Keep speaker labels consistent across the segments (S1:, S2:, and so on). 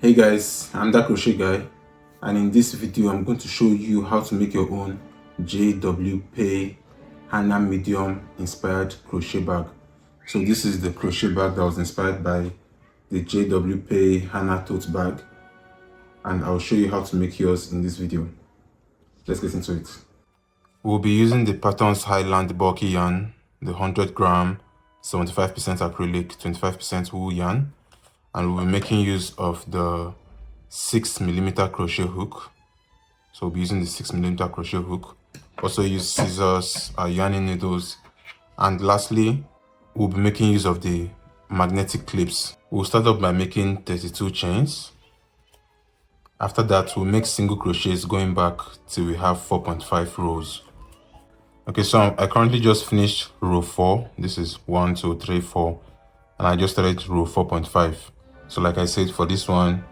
S1: Hey guys, I'm that crochet guy, and in this video I'm going to show you how to make your own JW PEI Hana medium inspired crochet bag. So this is the crochet bag that was inspired by the JW PEI Hana tote bag, and I'll show you how to make yours in this video. Let's get into it. We'll be using the Patterns Highland bulky yarn, the 100 gram, 75% acrylic, 25% wool yarn. And we'll be making use of the 6mm crochet hook. So we'll be using the 6mm crochet hook. Also use scissors, yarning needles. And lastly, we'll be making use of the magnetic clips. We'll start off by making 32 chains. After that, we'll make single crochets going back till we have 4.5 rows. Okay, so I currently just finished row 4. This is 1, 2, 3, 4. And I just started row 4.5. So like I said, for this one,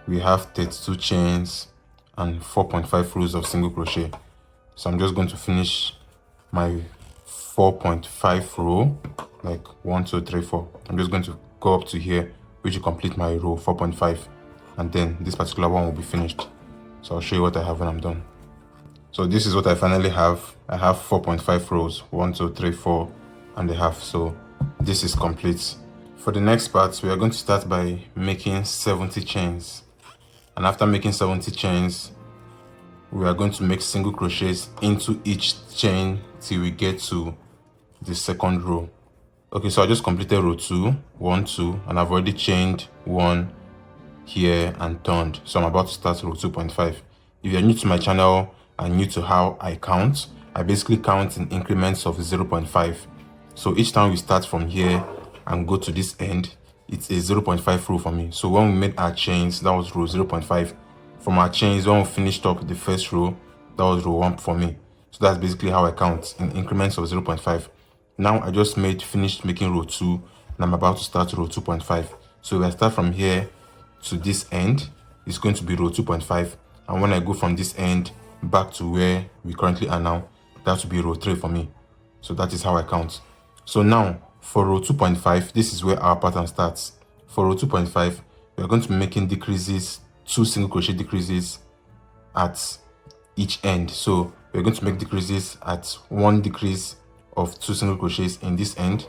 S1: we have 32 chains and 4.5 rows of single crochet. So I'm just going to finish my 4.5 row, like 1, 2, 3, 4. I'm just going to go up to here, which will complete my row 4.5. And then this particular one will be finished. So I'll show you what I have when I'm done. So this is what I finally have. I have 4.5 rows, 1, 2, 3, 4 and a half. So this is complete. For the next part, we are going to start by making 70 chains. And after making 70 chains, we are going to make single crochets into each chain till we get to the second row. Okay, so I just completed row 2, 1, 2, and I've already chained 1 here and turned. So I'm about to start row 2.5. If you're new to my channel and new to how I count, I basically count in increments of 0.5. So each time we start from here and go to this end, it's a 0.5 row for me. So when we made our chains, that was row 0.5. From our chains, when we finished up the first row, that was row 1 for me. So that's basically how I count in increments of 0.5. Now I just finished making row 2 and I'm about to start row 2.5. So if I start from here to this end, it's going to be row 2.5. And when I go from this end back to where we currently are now, that will be row 3 for me. So that is how I count. So now for row 2.5, this is where our pattern starts. For row 2.5, we are going to be making decreases, 2 single crochet decreases at each end. So we're going to make decreases at 1 decrease of 2 single crochets in this end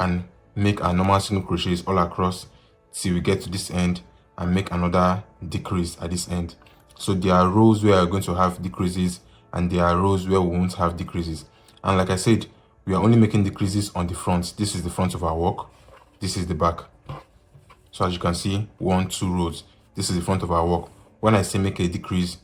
S1: and make our normal single crochets all across till we get to this end and make another decrease at this end. So there are rows where we're going to have decreases and there are rows where we won't have decreases. And like I said, we are only making decreases on the front. This is the front of our work. This is the back. So as you can see, 1, 2 rows. This is the front of our work. When I say make a decrease,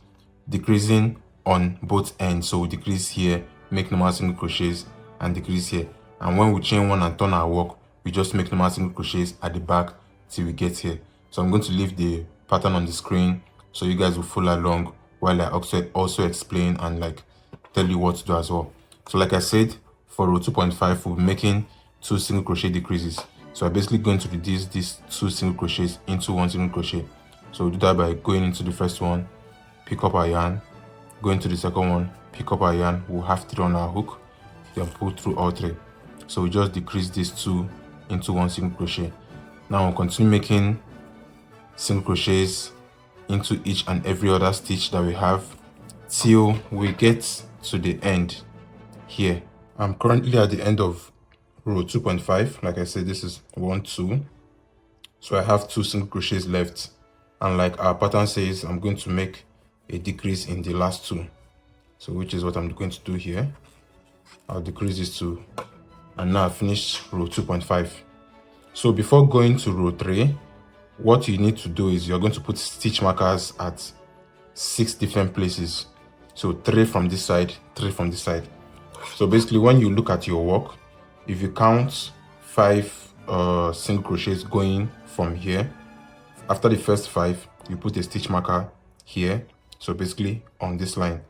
S1: decreasing on both ends. So we decrease here, make normal single crochets and decrease here. And when we chain 1 and turn our work, we just make normal single crochets at the back till we get here. So I'm going to leave the pattern on the screen so you guys will follow along while I also explain and like tell you what to do as well. So like I said, for row 2.5, we'll be making 2 single crochet decreases. So I'm basically going to reduce these 2 single crochets into 1 single crochet. So we'll do that by going into the first one, pick up our yarn, go into the second one, pick up our yarn. We'll have 3 on our hook, then pull through all 3. So we just decrease these 2 into 1 single crochet. Now we'll continue making single crochets into each and every other stitch that we have till we get to the end here. I'm currently at the end of row 2.5. Like I said, this is 1, 2. So I have 2 single crochets left. And like our pattern says, I'm going to make a decrease in the last 2. So which is what I'm going to do here. I'll decrease these 2. And now I finished row 2.5. So before going to row 3, what you need to do is you're going to put stitch markers at 6 different places. So 3 from this side, 3 from this side. So basically when you look at your work, if you count 5 single crochets going from here, after the first 5, you put a stitch marker here. So basically on this line.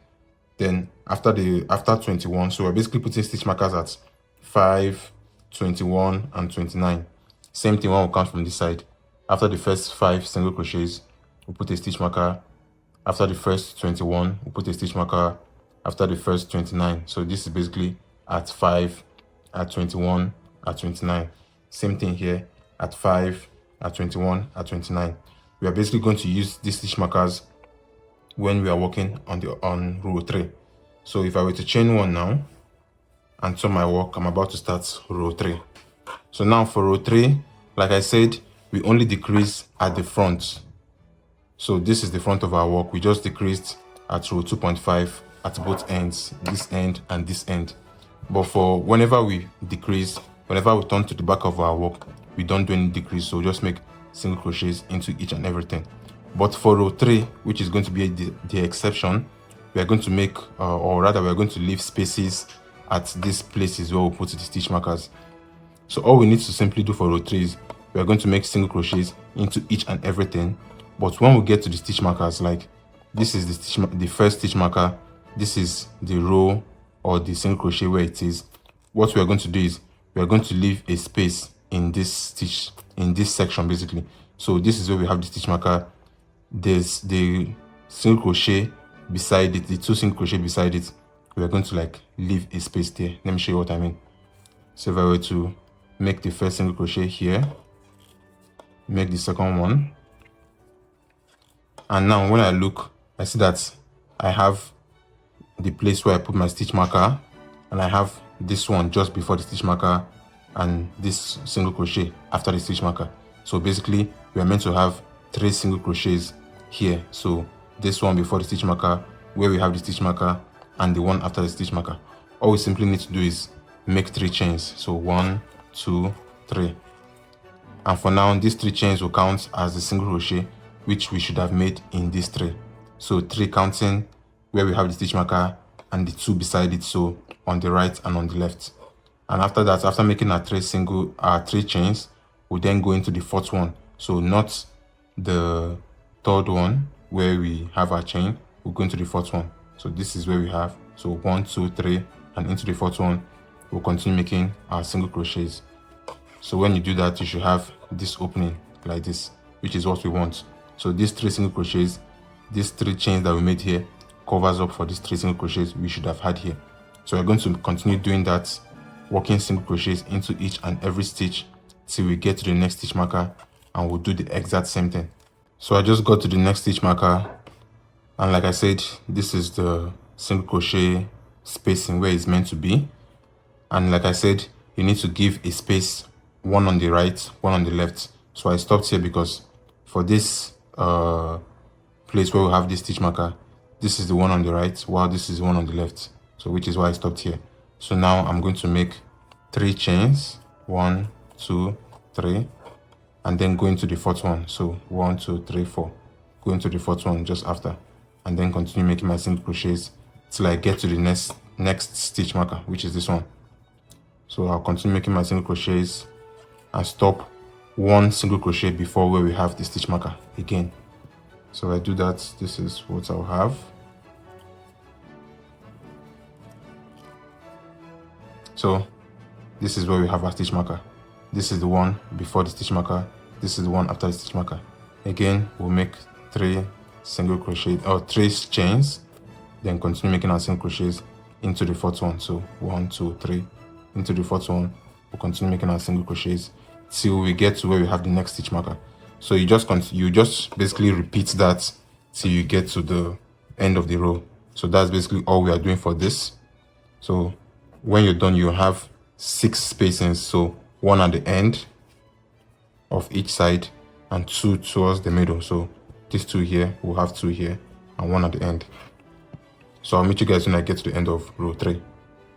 S1: Then after 21, so we're basically putting stitch markers at 5, 21 and 29. Same thing when we count from this side. After the first 5 single crochets, we put a stitch marker. After the first 21, we put a stitch marker. After the first 29. So this is basically at 5, at 21, at 29. Same thing here at 5, at 21, at 29. we are basically going to use these stitch markers when we are working on row 3. So if I were to chain 1 now and turn my work, I'm about to start row 3. So now for row 3, like I said, we only decrease at the front. So this is the front of our work. We just decreased at row 2.5 at both ends, this end and this end. But for whenever we decrease, whenever we turn to the back of our work, we don't do any decrease, so just make single crochets into each and everything. But for row 3, which is going to be the exception, we are going to make, or rather we are going to leave spaces at these places where we put the stitch markers. So all we need to simply do for row 3 is we are going to make single crochets into each and everything. But when we get to the stitch markers, like this is the first stitch marker, this is the row or the single crochet where it is, what we are going to do is we are going to leave a space in this stitch, in this section basically. So this is where we have the stitch marker, there's the single crochet beside it, the 2 single crochet beside it. We are going to like leave a space there. Let me show you what I mean. So if I were to make the first single crochet here, make the second one, and now when I look, I see that I have the place where I put my stitch marker, and I have this one just before the stitch marker and this single crochet after the stitch marker. So basically we are meant to have 3 single crochets here. So this one before the stitch marker, where we have the stitch marker, and the one after the stitch marker. All we simply need to do is make 3 chains. So 1, 2, 3. And for now, these 3 chains will count as the single crochet which we should have made in these 3. So 3 counting where we have the stitch marker and the 2 beside it, so on the right and on the left. And after that, after making our 3 chains, we'll then go into the 4th one. So not the 3rd one where we have our chain, we'll go into the 4th one. So this is where we have, so 1, 2, 3, and into the 4th one, we'll continue making our single crochets. So when you do that, you should have this opening like this, which is what we want. So these 3 single crochets, these 3 chains that we made here, covers up for these 3 single crochets we should have had here. So we're going to continue doing that, working single crochets into each and every stitch till we get to the next stitch marker, and we'll do the exact same thing. So I just got to the next stitch marker, and like I said, this is the single crochet spacing where it's meant to be. And like I said, you need to give a space, one on the right, one on the left. So I stopped here because for this place where we have this stitch marker, this is the one on the right, while this is the one on the left. So which is why I stopped here. So now I'm going to make 3 chains, 1, 2, 3, and then go into the 4th one. So 1, 2, 3, 4. Go into the 4th one just after, and then continue making my single crochets till I get to the next stitch marker, which is this one. So I'll continue making my single crochets and stop 1 single crochet before where we have the stitch marker again. So I do that, this is what I'll have. So this is where we have our stitch marker. This is the one before the stitch marker, this is the one after the stitch marker. Again, we'll make 3 single crochet or 3 chains, then continue making our single crochets into the 4th one. So 1, 2, 3, into the 4th one, we'll continue making our single crochets till we get to where we have the next stitch marker. So you just basically repeat that till you get to the end of the row. So that's basically all we are doing for this. So when you're done, you have 6 spacings, so 1 at the end of each side and 2 towards the middle. So these 2 here, we'll have 2 here and 1 at the end. So I'll meet you guys when I get to the end of row 3.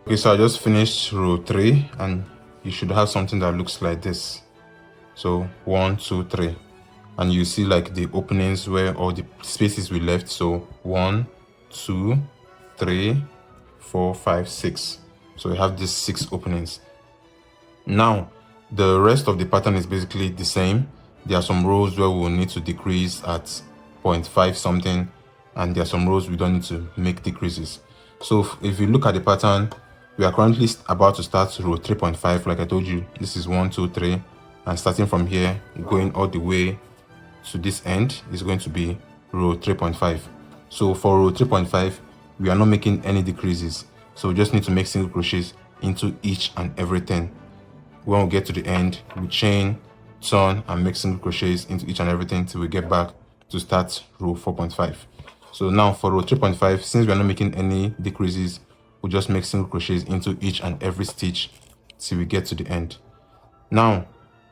S1: Okay, so I just finished row 3, and you should have something that looks like this. So 1, 2, 3, and you see like the openings where all the spaces we left. So 1, 2, 3, 4, 5, 6. So we have these 6 openings. Now the rest of the pattern is basically the same. There are some rows where we will need to decrease at 0.5 something, and there are some rows we don't need to make decreases. So if you look at the pattern, we are currently about to start row 3.5. Like I told you, this is 1, 2, 3, and starting from here going all the way to this end is going to be row 3.5. So for row 3.5, we are not making any decreases, so we just need to make single crochets into each and everything. When we get to the end, we chain turn and make single crochets into each and everything till we get back to start row 4.5. So now for row 3.5, since we are not making any decreases, we'll just make single crochets into each and every stitch till we get to the end. Now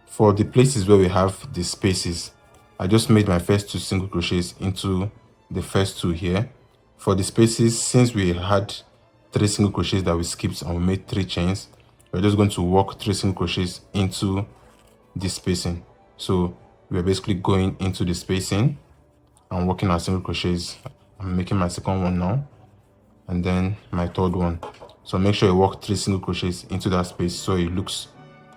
S1: for the places where we have the spaces, I just made my first 2 single crochets into the first 2 here. For the spaces, since we had 3 single crochets that we skipped and we made 3 chains, we're just going to work 3 single crochets into this spacing. So we're basically going into the spacing and working our single crochets. I'm making my second one now and then my third one. So make sure you work 3 single crochets into that space so it looks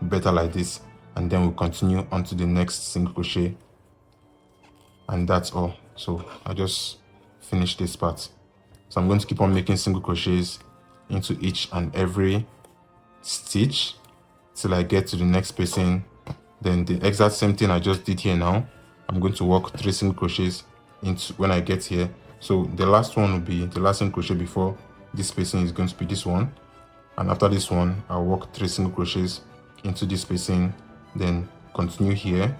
S1: better like this, and then we'll continue on to the next single crochet, and that's all. So I just finished this part. So I'm going to keep on making single crochets into each and every stitch till I get to the next spacing. Then the exact same thing I just did here now, I'm going to work 3 single crochets into when I get here. So the last one will be the last single crochet before this spacing is going to be this one, and after this one I'll work 3 single crochets into this spacing, then continue here,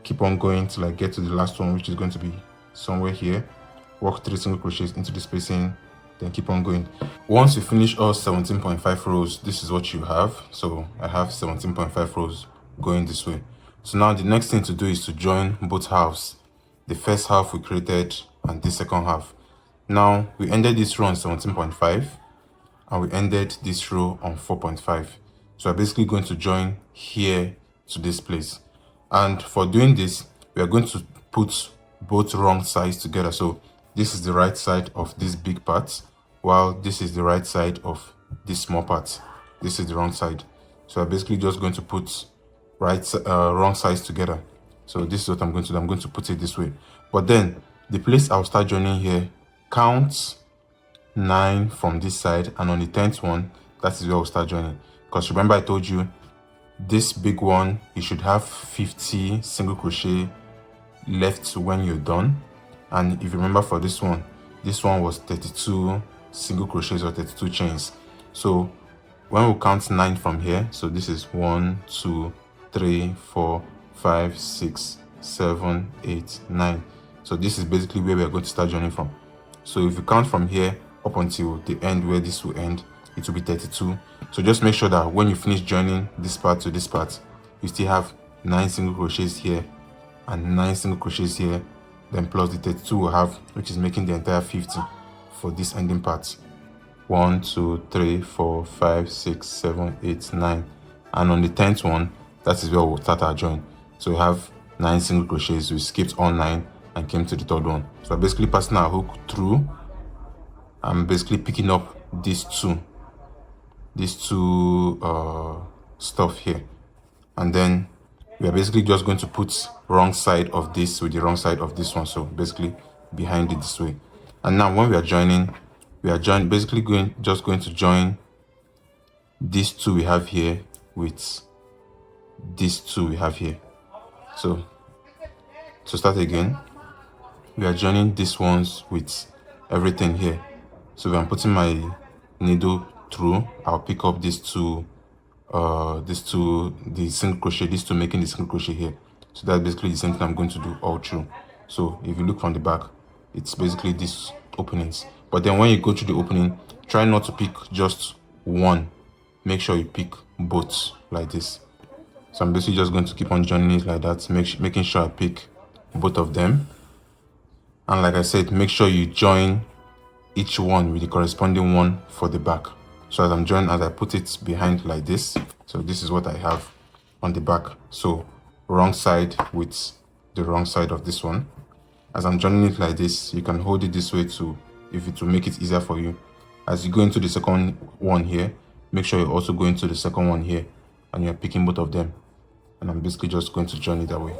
S1: keep on going till I get to the last one, which is going to be somewhere here, work 3 single crochets into the spacing, then keep on going. Once you finish all 17.5 rows, this is what you have. So I have 17.5 rows going this way. So now the next thing to do is to join both halves, the first half we created and the second half. Now we ended this row on 17.5 and we ended this row on 4.5. So I'm basically going to join here to this place, and for doing this we are going to put both wrong sides together. So this is the right side of this big part, while this is the right side of this small part. This is the wrong side. So I'm basically just going to put wrong sides together. So this is what I'm going to do. I'm going to put it this way, but then the place I'll start joining here, count 9 from this side, and on the 10th one, that is where we'll start joining. Because remember I told you this big one, you should have 50 single crochet left when you're done. And if you remember for this one was 32 single crochets or 32 chains. So when we count 9 from here, so this is 1 2 3 4 5 6 7 8 9. So this is basically where we are going to start joining from. So if you count from here up until the end where this will end, it will be 32. So just make sure that when you finish joining this part to this part, you still have 9 single crochets here and 9 single crochets here, then plus the 32 we'll have, which is making the entire 50 for this ending part. 1 2 3 4 5 6 7 8 9, and on the 10th one, that is where we'll start our join. So we have 9 single crochets. We skipped all 9 and came to the third one. So I'm basically passing our hook through. I'm basically picking up these two stuff here, and then we are basically just going to put wrong side of this with the wrong side of this one, so basically behind it this way. And now when we are joining, basically going to join these two we have here with these two we have here. So to start again, we are joining these ones with everything here. So when I'm putting my needle through, I'll pick up these two, the single crochet, these two making the single crochet here. So that's basically the same thing I'm going to do all through. So if you look from the back, it's basically these openings. But then when you go to the opening, try not to pick just one. Make sure you pick both like this. So I'm basically just going to keep on joining it like that, making sure I pick both of them. And like I said, make sure you join each one with the corresponding one for the back. So as I put it behind like this, so this is what I have on the back. So wrong side with the wrong side of this one. As I'm joining it like this, you can hold it this way too, if it will make it easier for you. As you go into the second one here, make sure you also go into the second one here, and you're picking both of them. And I'm basically just going to join it that way.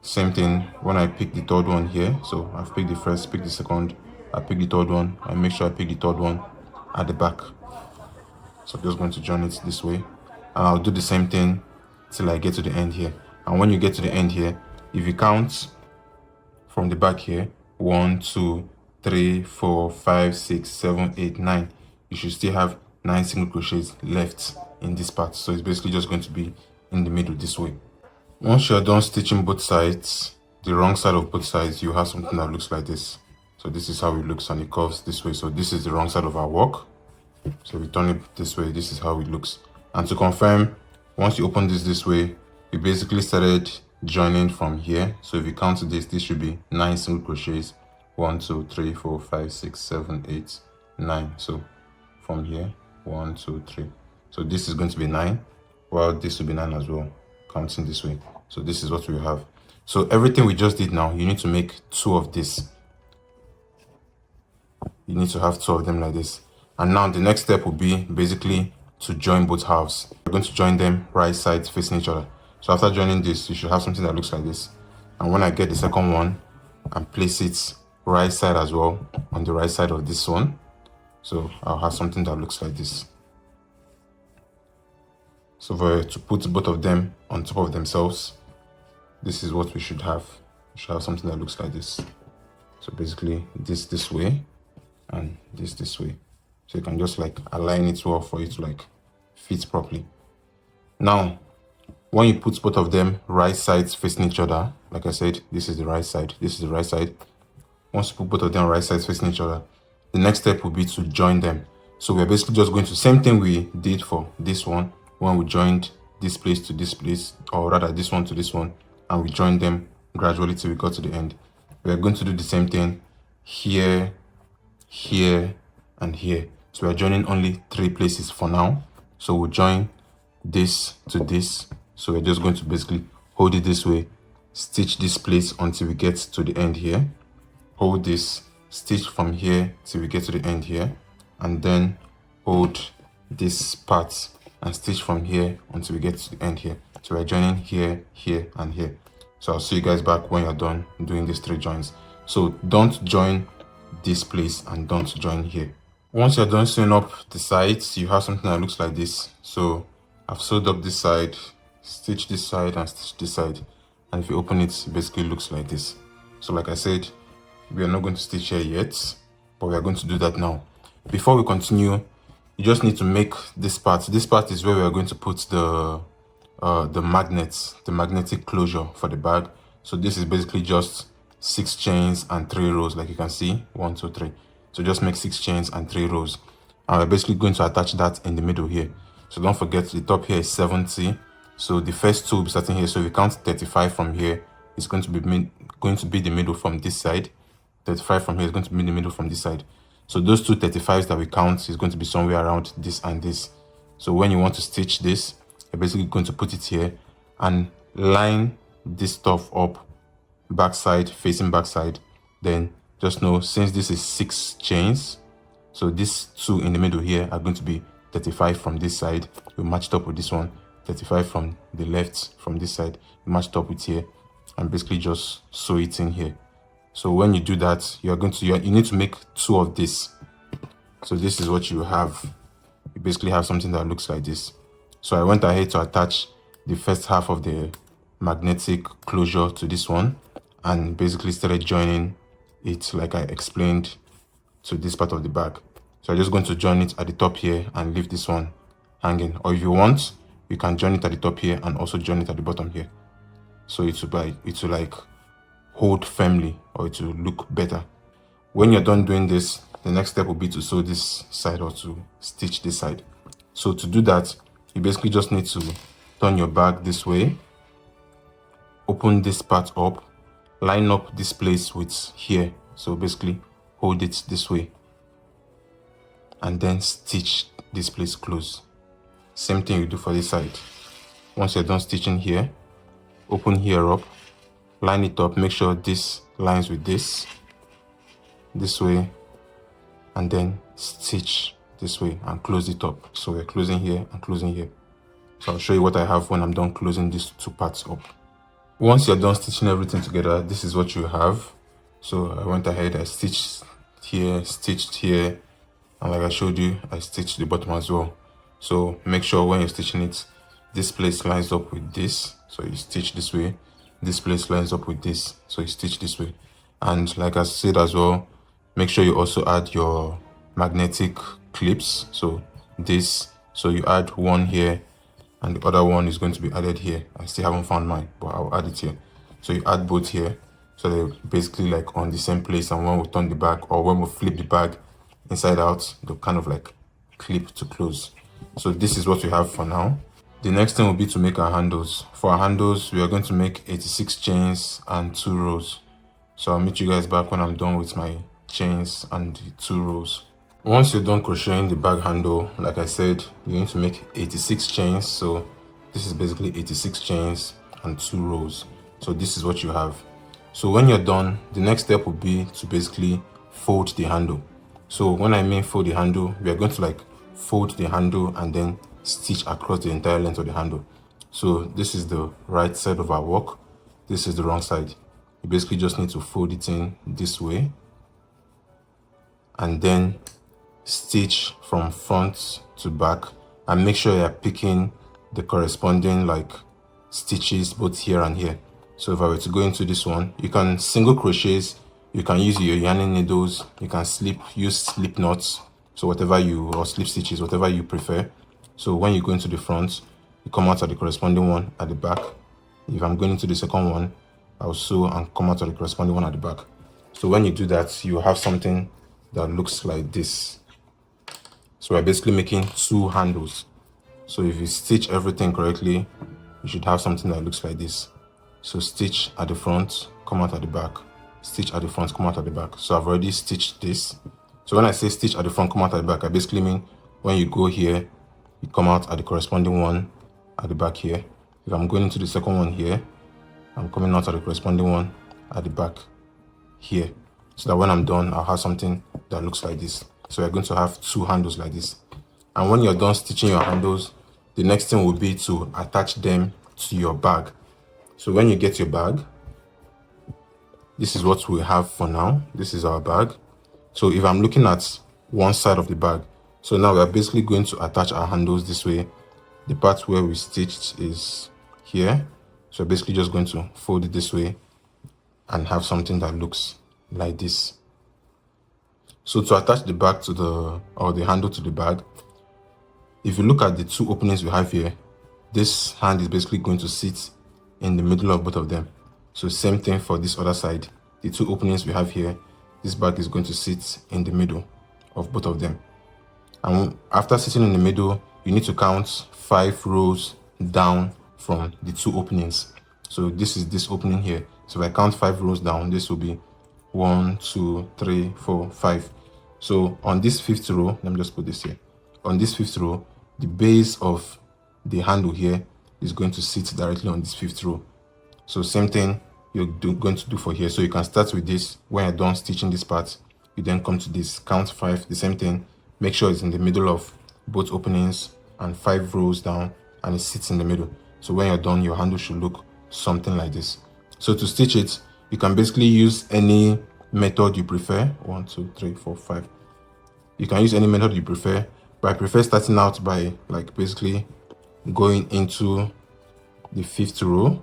S1: Same thing when I pick the third one here. So I've picked the first, pick the second, I pick the third one, I make sure I pick the third one at the back. So I'm just going to join it this way, and I'll do the same thing till I get to the end here. And when you get to the end here, if you count from the back here, 1 2 3 4 5 6 7 8 9, you should still have 9 single crochets left in this part. So it's basically just going to be in the middle this way. Once you're done stitching both sides, the wrong side of both sides, you have something that looks like this. So this is how it looks, and it curves this way. So this is the wrong side of our work. So we turn it this way, this is how it looks. And to confirm, once you open this way, we basically started joining from here. So if you count this should be 9 single crochets. 1 2 3 4 5 6 7 8 9. So from here, 1 2 3. So this is going to be 9, while this will be 9 as well, counting this way. So this is what we have. So everything we just did now, you need to make 2 of this. You need to have 2 of them like this. And now the next step will be basically to join both halves. We're going to join them right sides facing each other. So after joining this, you should have something that looks like this. And when I get the second one and place it right side as well on the right side of this one, so I'll have something that looks like this. So to put both of them on top of themselves, this is what we should have. We should have something that looks like this. So basically this way and this way. So you can just like align it well for it to like fit properly. Now, when you put both of them right sides facing each other, like I said, this is the right side, this is the right side. Once you put both of them right sides facing each other, the next step will be to join them. So we're basically just going to, same thing we did for this one, when we joined this place to this place, or rather this one to this one, and we joined them gradually till we got to the end. We're going to do the same thing here, here, and here. So we're joining only 3 places for now. So we'll join this to this. So we're just going to basically hold it this way, stitch this place until we get to the end here, hold this, stitch from here till we get to the end here, and then hold this part and stitch from here until we get to the end here. So we're joining here, here, and here. So I'll see you guys back when you're done doing these 3 joins. So don't join this place and don't join here. Once you're done sewing up the sides, you have something that looks like this. So I've sewed up this side, stitch this side, and stitch this side. And if you open it, it basically looks like this. So like I said, we are not going to stitch here yet, but we are going to do that now. Before we continue, you just need to make this part. This part is where we are going to put the magnets, the magnetic closure for the bag. So this is basically just 6 chains and 3 rows, like you can see, 1 2 3. So just make 6 chains and 3 rows, and we're basically going to attach that in the middle here. So don't forget, the top here is 70. So the first 2 will be starting here. So if you count 35 from here, it's going to be the middle from this side. 35 from here is going to be the middle from this side. So those 2 35s that we count is going to be somewhere around this and this. So when you want to stitch this, you're basically going to put it here and line this stuff up backside, facing backside. Then just know, since this is 6 chains, so these 2 in the middle here are going to be 35 from this side. We matched up with this one. 35 from the left from this side, we matched up with here, and basically just sew it in here. So when you do that, you need to make 2 of this. So this is what you have. You basically have something that looks like this. So I went ahead to attach the first half of the magnetic closure to this one, and basically started joining it like I explained to this part of the bag. So I'm just going to join it at the top here and leave this one hanging. Or if you want, you can join it at the top here and also join it at the bottom here. So it will like hold firmly, or it will look better. When you're done doing this, the next step will be to sew this side or to stitch this side. So to do that, you basically just need to turn your bag this way, open this part up, line up this place with here. So basically hold it this way and then stitch this place close. Same thing you do for this side. Once you're done stitching here, open here up, line it up, make sure this lines with this way, and then stitch this way and close it up. So we're closing here and closing here. So I'll show you what I have when I'm done closing these 2 parts up. Once you're done stitching everything together, this is what you have. So I went ahead, I stitched here, and like I showed you, I stitched the bottom as well. So make sure when you're stitching it, this place lines up with this, so you stitch this way. This place lines up with this, so you stitch this way. And like I said as well, make sure you also add your magnetic clips. So you add 1 here and the other one is going to be added here. I still haven't found mine, but I'll add it here. So you add both here, so they're basically like on the same place, and when we turn the bag or when we flip the bag inside out, they'll kind of like clip to close. So this is what we have for now. The next thing will be to make our handles. For our handles, we are going to make 86 chains and 2 rows. So I'll meet you guys back when I'm done with my chains and the 2 rows. Once you're done crocheting the bag handle, like I said, you're going to make 86 chains. So this is basically 86 chains and 2 rows. So this is what you have. So when you're done, the next step will be to basically fold the handle. So when I mean fold the handle, we are going to like fold the handle and then stitch across the entire length of the handle. So this is the right side of our work, this is the wrong side. You basically just need to fold it in this way and then stitch from front to back, and make sure you're picking the corresponding like stitches both here and here. So if I were to go into this one, you can single crochets, you can use your yarning needles, you can use slip knots, so whatever or slip stitches, whatever you prefer. So when you go into the front, you come out at the corresponding one at the back. If I'm going into the second one, I'll sew and come out at the corresponding one at the back. So when you do that, you have something that looks like this. So we're basically making 2 handles. So if you stitch everything correctly, you should have something that looks like this. So stitch at the front, come out at the back. Stitch at the front, come out at the back. So I've already stitched this. So when I say stitch at the front, come out at the back, I basically mean when you go here, you come out at the corresponding one at the back here. If I'm going into the second one here, I'm coming out at the corresponding one at the back here. So that when I'm done, I'll have something that looks like this. So you're going to have 2 handles like this. And when you're done stitching your handles, the next thing will be to attach them to your bag. So when you get your bag, this is what we have for now. This is our bag. So if I'm looking at one side of the bag, so now we're basically going to attach our handles this way. The part where we stitched is here. So we're basically just going to fold it this way and have something that looks like this. So to attach the bag to the handle to the bag, if you look at the 2 openings we have here, this hand is basically going to sit in the middle of both of them. So same thing for this other side. The 2 openings we have here, this bag is going to sit in the middle of both of them. And after sitting in the middle, you need to count 5 rows down from the 2 openings. So this is this opening here. So if I count 5 rows down, this will be 1, 2, 3, 4, 5. So on this 5th row, let me just put this here. On this 5th row, the base of the handle here is going to sit directly on this 5th row. So same thing you're going to do for here. So you can start with this. When you're done stitching this part, you then come to this, count 5, the same thing. Make sure it's in the middle of both openings and 5 rows down, and it sits in the middle. So when you're done, your handle should look something like this. So to stitch it, you can basically use any method you prefer. 1, 2, 3, 4, 5. You can use any method you prefer, but I prefer starting out by like basically going into the 5th row.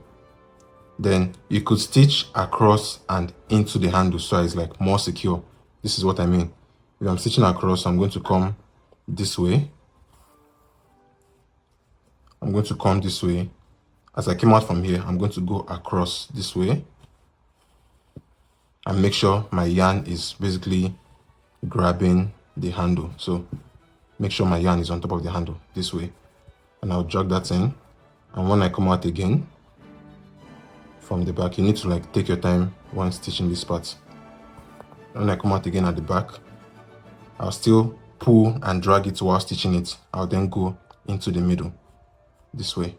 S1: Then you could stitch across and into the handle, so it's like more secure. This is what I mean. If I'm stitching across, I'm going to come this way. I'm going to come this way. As I came out from here, I'm going to go across this way and make sure my yarn is basically grabbing the handle. So make sure my yarn is on top of the handle this way, and I'll drag that in. And when I come out again from the back, you need to like take your time when stitching this part. When I come out again at the back, I'll still pull and drag it while stitching it. I'll then go into the middle this way.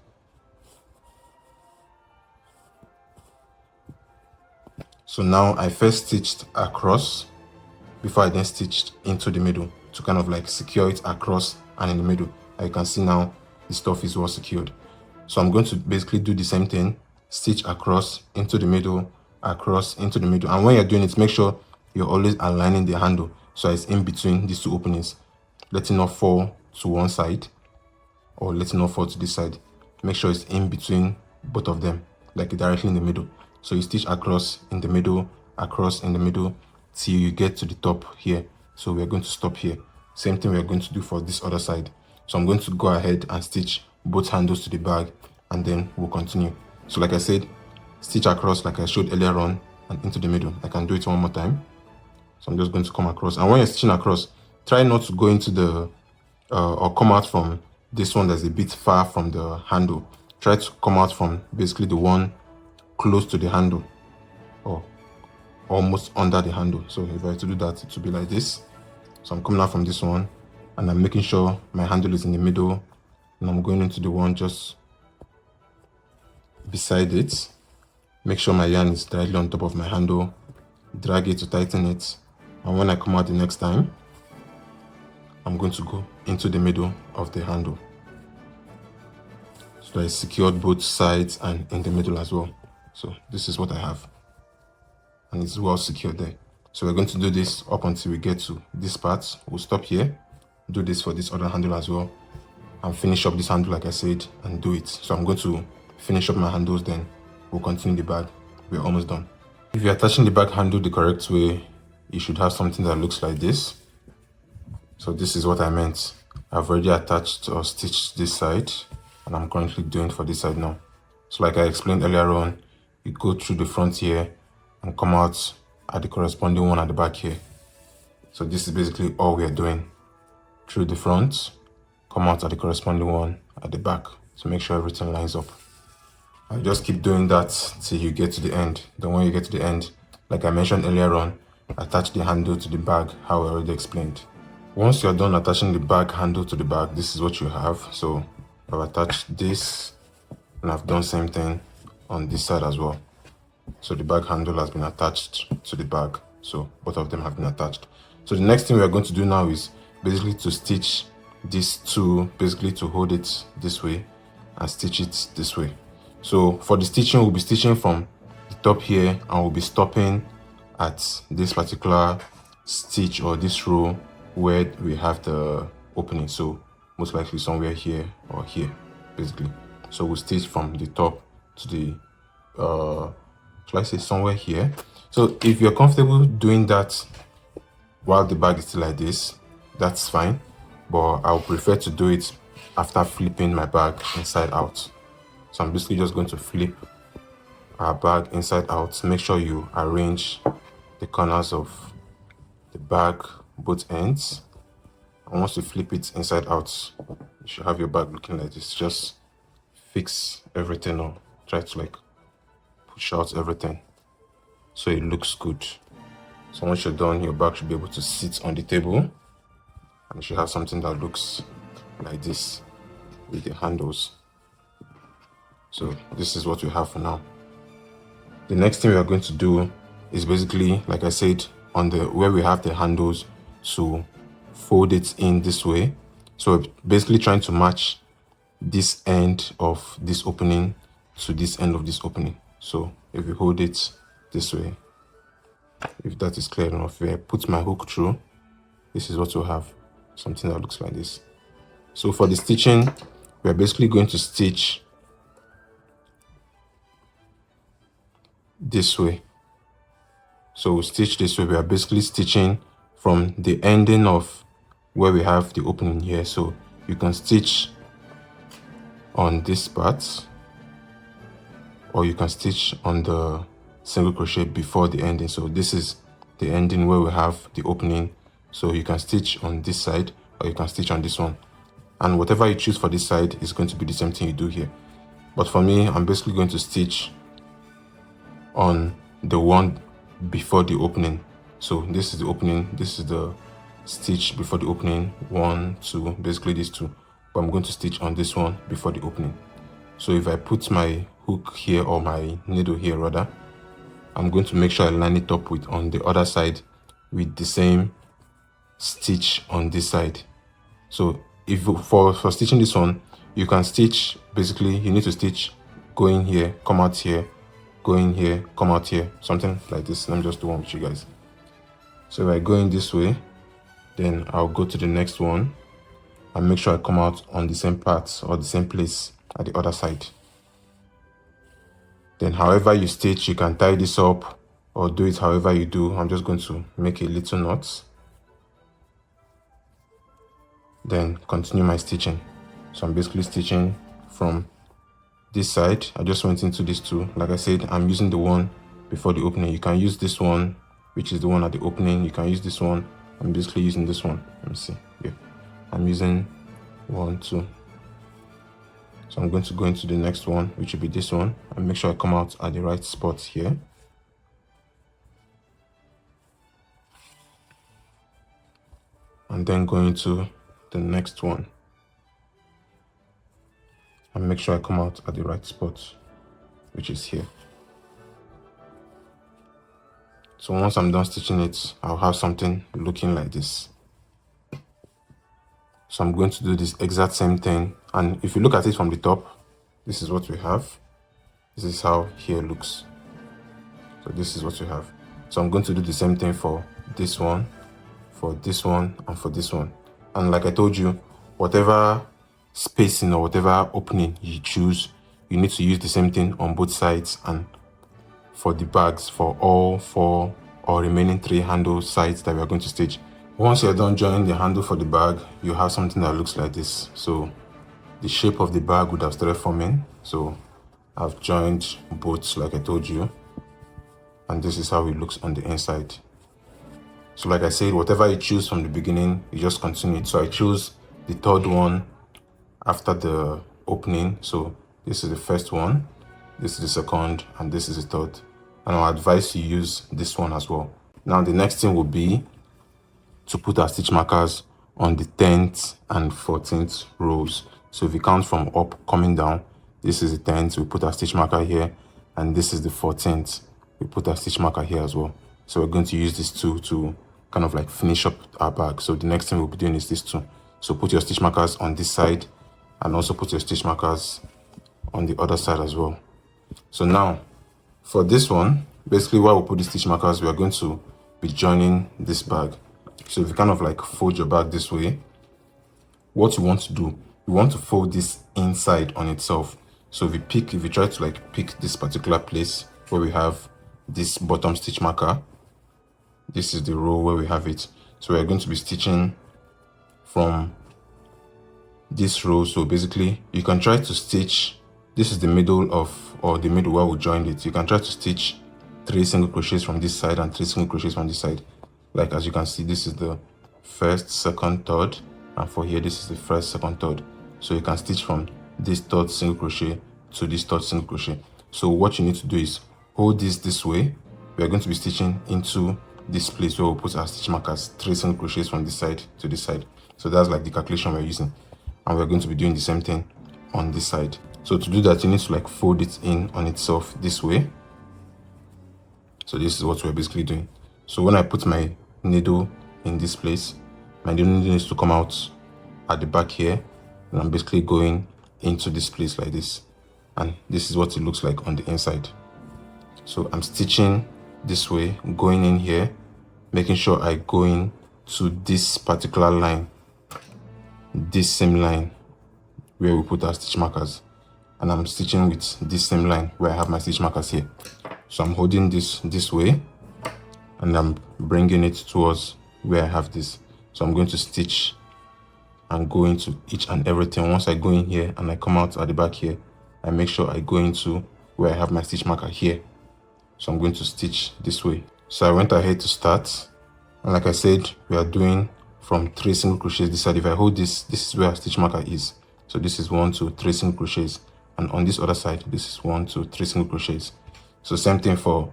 S1: So now I first stitched across before I then stitched into the middle to kind of like secure it across and in the middle. As you can see now, the stuff is well secured. So I'm going to basically do the same thing, stitch across into the middle, across into the middle. And when you're doing it, make sure you're always aligning the handle so it's in between these 2 openings. Let it not fall to one side or let it not fall to this side. Make sure it's in between both of them, like directly in the middle. So you stitch across in the middle, across in the middle till you get to the top here. So we're going to stop here. Same thing we're going to do for this other side. So I'm going to go ahead and stitch both handles to the bag, and then we'll continue. So like I said, stitch across like I showed earlier on and into the middle. I can do it one more time. So I'm just going to come across, and when you're stitching across, try not to go into the or come out from this one that's a bit far from the handle. Try to come out from basically the one close to the handle or almost under the handle. So if I were to do that, it would be like this. So I'm coming out from this one and I'm making sure my handle is in the middle, and I'm going into the one just beside it. Make sure my yarn is directly on top of my handle, drag it to tighten it, and when I come out the next time, I'm going to go into the middle of the handle. So I secured both sides and in the middle as well. So this is what I have, and it's well secured there. So we're going to do this up until we get to this part. We'll stop here, do this for this other handle as well, and finish up this handle like I said, and do it. So I'm going to finish up my handles, then we'll continue the bag. We're almost done. If you're attaching the bag handle the correct way, you should have something that looks like this. So this is what I meant. I've already attached or stitched this side, and I'm currently doing for this side now. So like I explained earlier on, you go through the front here and come out at the corresponding one at the back here. So this is basically all we are doing. Through the front, come out at the corresponding one at the back to make sure everything lines up. I'll just keep doing that till you get to the end. Then when you get to the end, like I mentioned earlier on, attach the handle to the bag, how I already explained. Once you're done attaching the bag handle to the bag, this is what you have. So I've attached this, and I've done same thing on this side as well. So the bag handle has been attached to the bag. So both of them have been attached. So the next thing we are going to do now is basically to stitch these two, basically to hold it this way and stitch it this way. So for the stitching, we'll be stitching from the top here, and we'll be stopping at this particular stitch or this row where we have the opening. So most likely somewhere here or here, basically. So we'll stitch from the top to the shall I say somewhere here. So if you're comfortable doing that while the bag is still like this, that's fine, but I'll prefer to do it after flipping my bag inside out. So I'm basically just going to flip our bag inside out. Make sure you arrange the corners of the bag, both ends, and once you flip it inside out, you should have your bag looking like this. Just fix everything or try to like push out everything so it looks good. So once you're done, your bag should be able to sit on the table, and you should have something that looks like this with the handles. So this is what we have for now. The next thing we are going to do is basically, like I said, on the where we have the handles, to fold it in this way. So basically trying to match this end of this opening to this end of this opening. So if we hold it this way, if that is clear enough, if I put my hook through, this is what we'll have, something that looks like this. So for the stitching, we are basically going to stitch this way. So we stitch this way. We are basically stitching from the ending of where we have the opening here. So you can stitch on this part, or you can stitch on the single crochet before the ending. So this is the ending where we have the opening. So you can stitch on this side, or you can stitch on this one. And whatever you choose for this side is going to be the same thing you do here. But for me, I'm basically going to stitch on the one before the opening. So this is the opening, this is the stitch before the opening, 1, 2, basically these two, but I'm going to stitch on this one before the opening. So if I put my hook here, or my needle here rather, I'm going to make sure I line it up with on the other side with the same stitch on this side. So if for stitching this one, you can stitch, basically you need to stitch going here, come out here, go in here, come out here, something like this. Let me just do one with you guys. So if I go in this way, then I'll go to the next one and make sure I come out on the same part or the same place at the other side. Then however you stitch, you can tie this up or do it however you do. I'm just going to make a little knot, then continue my stitching. So I'm basically stitching from this side. I just went into these two. Like I said, I'm using the one before the opening. You can use this one, which is the one at the opening. You can use this one. I'm basically using this one. Let me see. Yeah, I'm using 1, 2. So I'm going to go into the next one, which will be this one, and make sure I come out at the right spot here. And then go into the next one and make sure I come out at the right spot, which is here. So once I'm done stitching it, I'll have something looking like this. So I'm going to do this exact same thing. And if you look at it from the top, this is what we have. This is how here looks. So this is what we have. So I'm going to do the same thing for this one, for this one, and for this one. And like I told you, whatever spacing or whatever opening you choose, you need to use the same thing on both sides. And for the bags, for all 4 or remaining 3 handle sides that we are going to stitch. Once you're done joining the handle for the bag, you have something that looks like this. So the shape of the bag would have started forming. So I've joined both like I told you, and this is how it looks on the inside. So like I said, whatever you choose from the beginning, you just continue it. So I chose the third one after the opening. So this is the first one, this is the second, and this is the third. And I'll advise you use this one as well. Now the next thing will be to put our stitch markers on the 10th and 14th rows. So if you count from up coming down, this is the 10th, we put our stitch marker here, and this is the 14th, we put our stitch marker here as well. So we're going to use these two to kind of like finish up our bag. So the next thing we'll be doing is these two. So put your stitch markers on this side and also put your stitch markers on the other side as well. So now for this one, basically while we put the stitch markers, we are going to be joining this bag. So if you kind of like fold your bag this way, what you want to do, you want to fold this inside on itself. So if you try to like pick this particular place where we have this bottom stitch marker, this is the row where we have it. So we're going to be stitching from this row. So basically you can try to stitch, this is the middle of, or the middle where we joined it. You can try to stitch 3 single crochets from this side and 3 single crochets from this side. Like as you can see, this is the first, second, third, and for here this is the first, second, third. So you can stitch from this third single crochet to this third single crochet. So what you need to do is hold this way. We are going to be stitching into this place where we'll put our stitch markers, 3 single crochets from this side to this side. So that's like the calculation we're using, and we're going to be doing the same thing on this side. So to do that, you need to like fold it in on itself this way. So this is what we're basically doing. So when I put my needle in this place, my needle needs to come out at the back here, and I'm basically going into this place like this, and this is what it looks like on the inside. So I'm stitching this way, going in here, making sure I go in to this particular line, this same line where we put our stitch markers, and I'm stitching with this same line where I have my stitch markers here. So I'm holding this way, and I'm bringing it towards where I have this. So I'm going to stitch and go into each and everything. Once I go in here and I come out at the back here, I make sure I go into where I have my stitch marker here. So I'm going to stitch this way. So I went ahead to start, and like I said, we are doing from 3 single crochets this side. If I hold this is where our stitch marker is. So this is 1, 2, 3 single crochets, and on this other side, this is 1, 2, 3 single crochets. So same thing for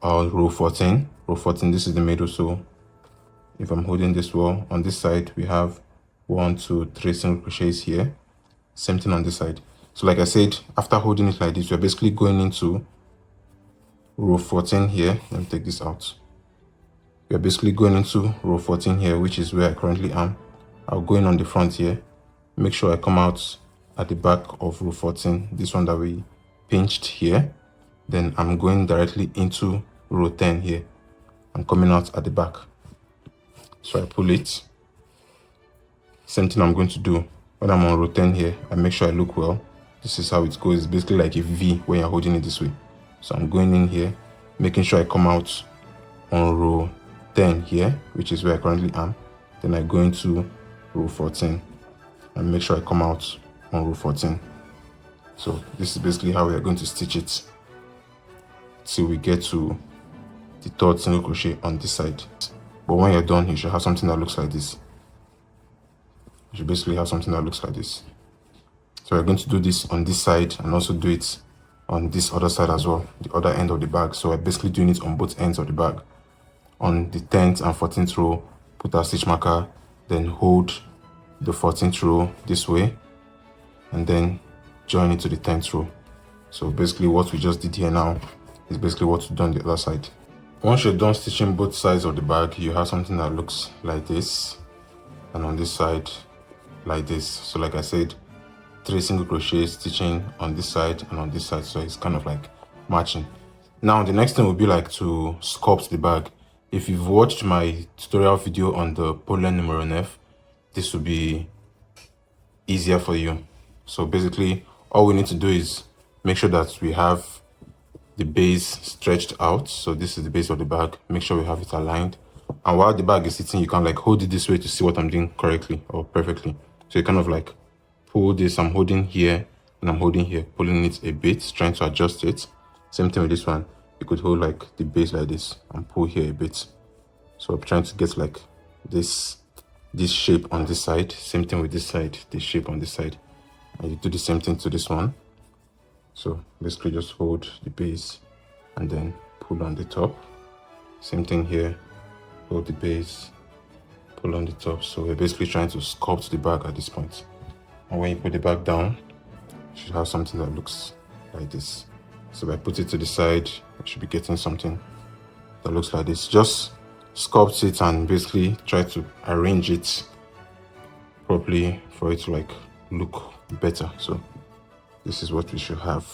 S1: row 14. Row 14, this is the middle. So if I'm holding this wall, on this side we have 1, 2, 3 single crochets here. Same thing on this side. So like I said, after holding it like this, we're basically going into row 14 here. Let me take this out. We're basically going into row 14 here, which is where I currently am. I'll go in on the front here, make sure I come out at the back of row 14, this one that we pinched here. Then I'm going directly into row 10 here. I'm coming out at the back. So I pull it. Same thing I'm going to do when I'm on row 10 here. I make sure I look well. This is how it goes. It's basically like a V when you're holding it this way. So I'm going in here, making sure I come out on row 10 here, which is where I currently am. Then I go into row 14 and make sure I come out on row 14. So this is basically how we are going to stitch it till we get to the third single crochet on this side. But when you're done, you should have something that looks like this. You should basically have something that looks like this. So we're going to do this on this side and also do it on this other side as well, the other end of the bag. So we're basically doing it on both ends of the bag. On the 10th and 14th row, put our stitch marker, then hold the 14th row this way, and then join it to the 10th row. So basically what we just did here now is basically what we've done on the other side. Once you're done stitching both sides of the bag, you have something that looks like this, and on this side like this. So like I said, 3 single crochets stitching on this side and on this side, so it's kind of like matching. Now the next thing will be like to sculpt the bag. If you've watched my tutorial video on the pollen numero 9, this will be easier for you. So basically all we need to do is make sure that we have the base stretched out. So this is the base of the bag. Make sure we have it aligned, and while the bag is sitting, you can like hold it this way to see what I'm doing correctly or perfectly. So you kind of like pull this. I'm holding here and I'm holding here, pulling it a bit, trying to adjust it. Same thing with this one. You could hold like the base like this and pull here a bit. So I'm trying to get like this shape on this side. Same thing with this side, this shape on this side. And you do the same thing to this one. So basically just hold the base and then pull on the top. Same thing here, hold the base, pull on the top. So we're basically trying to sculpt the bag at this point. And when you put the bag down, you should have something that looks like this. So if I put it to the side, I should be getting something that looks like this. Just sculpt it and basically try to arrange it properly for it to like look better. So this is what we should have.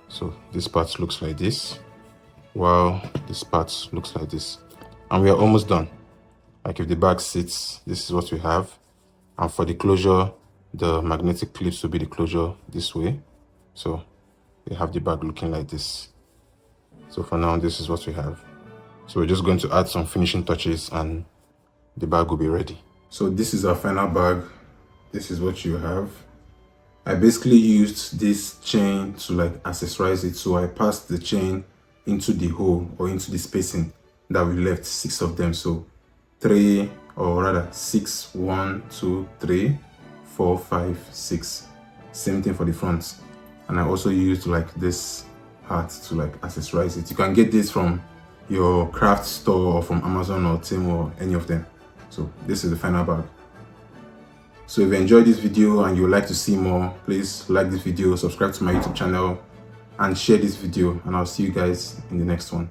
S1: So this part looks like this, while this part looks like this. And we are almost done. Like if the bag sits, this is what we have. And for the closure, the magnetic clips will be the closure this way. So we have the bag looking like this. So for now, this is what we have. So we're just going to add some finishing touches and the bag will be ready. So this is our final bag. This is what you have. I basically used this chain to like accessorize it. So I passed the chain into the hole or into the spacing that we left, 6 of them. So 3, or rather 6, 1, 2, 3, 4, 5, 6. Same thing for the front. And I also used like this heart to like accessorize it. You can get this from your craft store or from Amazon or Temu or any of them. So this is the final bag. So if you enjoyed this video and you would like to see more, please like this video, subscribe to my YouTube channel and share this video, and I'll see you guys in the next one.